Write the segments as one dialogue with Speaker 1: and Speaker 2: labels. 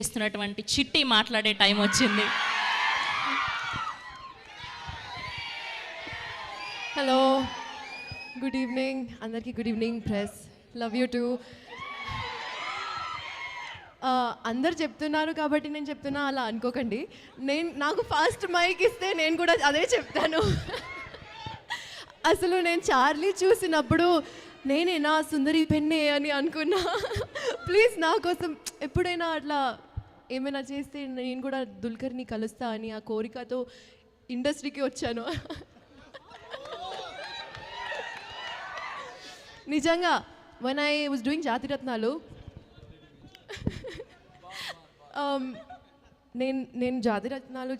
Speaker 1: చేస్తున్నటువంటి చిట్టి మాట్లాడే టైం వచ్చింది.
Speaker 2: హలో, గుడ్ ఈవినింగ్ అందరికీ. Good evening press, love you two. అందరు చెప్తున్నారు కాబట్టి నేను చెప్తున్నా, అలా అనుకోకండి. నాకు ఫస్ట్ మైక్ ఇస్తే నేను కూడా అదే చెప్తాను. అసలు నేను చార్లీ చూసినప్పుడు నేనేనా సుందరి పెన్నే అని అనుకున్నా. ప్లీజ్ నా కోసం ఎప్పుడైనా అట్లా ఏమైనా చేస్తే నేను కూడా దుల్కర్ని కలుస్తా అని ఆ కోరికతో ఇండస్ట్రీకి వచ్చాను. నిజంగా when I was doing జాతిరత్నాలు, నేను జాతిరత్నాలు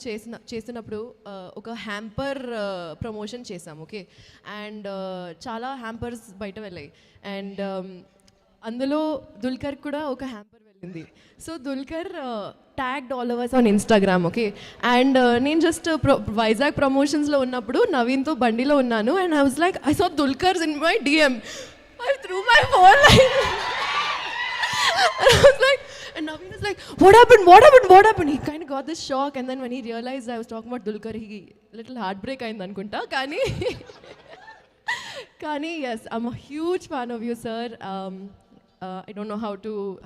Speaker 2: చేసినప్పుడు ఒక హ్యాంపర్ ప్రమోషన్ చేసాం. ఓకే, అండ్ చాలా హ్యాంపర్స్ బయట వెళ్ళాయి, అండ్ అందులో దుల్కర్ కూడా ఒక హ్యాంపర్ వెళ్ళింది. So Dulquer tagged all ours on Instagram. Okay, and నేను జస్ట్ వైజాగ్ ప్రమోషన్స్లో ఉన్నప్పుడు నవీన్తో బండిలో ఉన్నాను, and I was like, I saw Dulquer's in my DM. I threw my phone like I was like, and Naveen was like, what happened? He kind of got this shock, and then when he realized I was talking about Dulquer, he little heartbreak ayindi anukunta. Kani yes, I'm a huge fan of you, sir. I don't know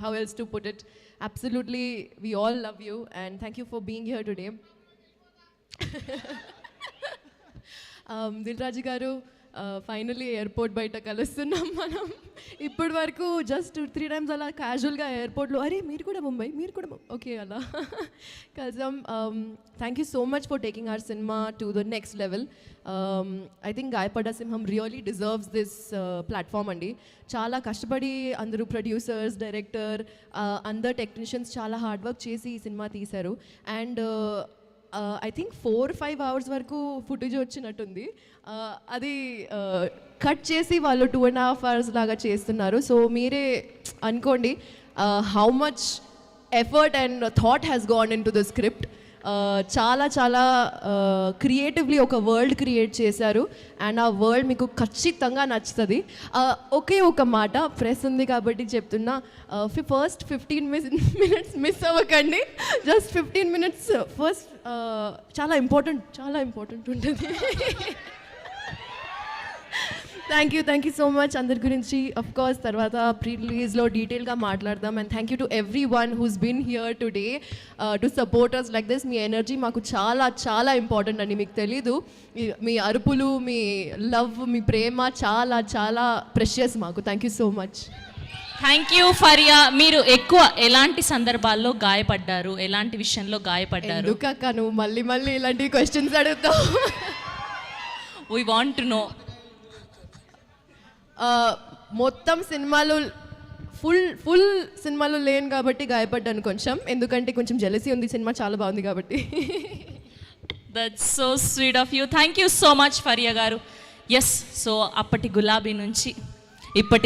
Speaker 2: how else to put it. Absolutely, we all love you, and thank you for being here today. Dilraji garu, finally airport బయట కలుస్తున్నాం మనం. ఇప్పటి వరకు just 2-3 times అలా క్యాజువల్గా ఎయిర్పోర్ట్లో, అరే మీరు కూడా ముంబై ఓకే అలా కలిసాం. Thank you so much for taking our cinema to the next level. I think గాయపడ్డ సింహం రియలీ డిజర్వ్స్ దిస్ ప్లాట్ఫామ్ అండి. చాలా కష్టపడి అందరూ ప్రొడ్యూసర్స్, డైరెక్టర్, అందరు టెక్నీషియన్స్ చాలా హార్డ్ వర్క్ చేసి ఈ సినిమా తీశారు. అండ్ ఐ థింక్ 4-5 అవర్స్ వరకు ఫుటేజ్ వచ్చినట్టుంది. అది కట్ చేసి వాళ్ళు 2.5 అవర్స్ లాగా చేస్తున్నారు. సో మీరే అనుకోండి how much effort and thought has gone in to the script. చాలా చాలా క్రియేటివ్లీ ఒక వరల్డ్ క్రియేట్ చేశారు, అండ్ ఆ వరల్డ్ మీకు ఖచ్చితంగా నచ్చుతుంది. ఒకే ఒక మాట, ప్రెస్ ఉంది కాబట్టి చెప్తున్నా, ఫస్ట్ 15 minutes మిస్ అవ్వకండి. జస్ట్ 15 minutes ఫస్ట్ చాలా ఇంపార్టెంట్ ఉంటుంది. Thank you so much. అందరి గురించి అఫ్ కోర్స్ తర్వాత ప్రీ రిలీజ్లో డీటెయిల్గా మాట్లాడదాం. And thank you to everyone who's been here today to support us like this. మీ ఎనర్జీ మాకు చాలా చాలా ఇంపార్టెంట్ అండి. మీకు తెలీదు, మీ అరుపులు, మీ లవ్, మీ ప్రేమ చాలా చాలా ప్రెషియస్ మాకు. Thank you so much.
Speaker 1: Thank you Faria. మీరు ఎక్కువ ఎలాంటి సందర్భాల్లో గాయపడ్డారు, ఎలాంటి విషయంలో గాయపడ్డారు?
Speaker 2: ఎందుకక్క నువ్వు మళ్ళీ ఇలాంటి క్వశ్చన్స్ అడుగుతావు?
Speaker 1: We want to know.
Speaker 2: మొత్తం సినిమాలు ఫుల్ సినిమాలు లేను కాబట్టి గాయపడ్డాను కొంచెం, ఎందుకంటే కొంచెం జెలసీ ఉంది. సినిమా చాలా బాగుంది కాబట్టి.
Speaker 1: That's so sweet of you. Thank you so much Faria garu. Yes, so అప్పటి గులాబీ నుంచి ఇప్పటి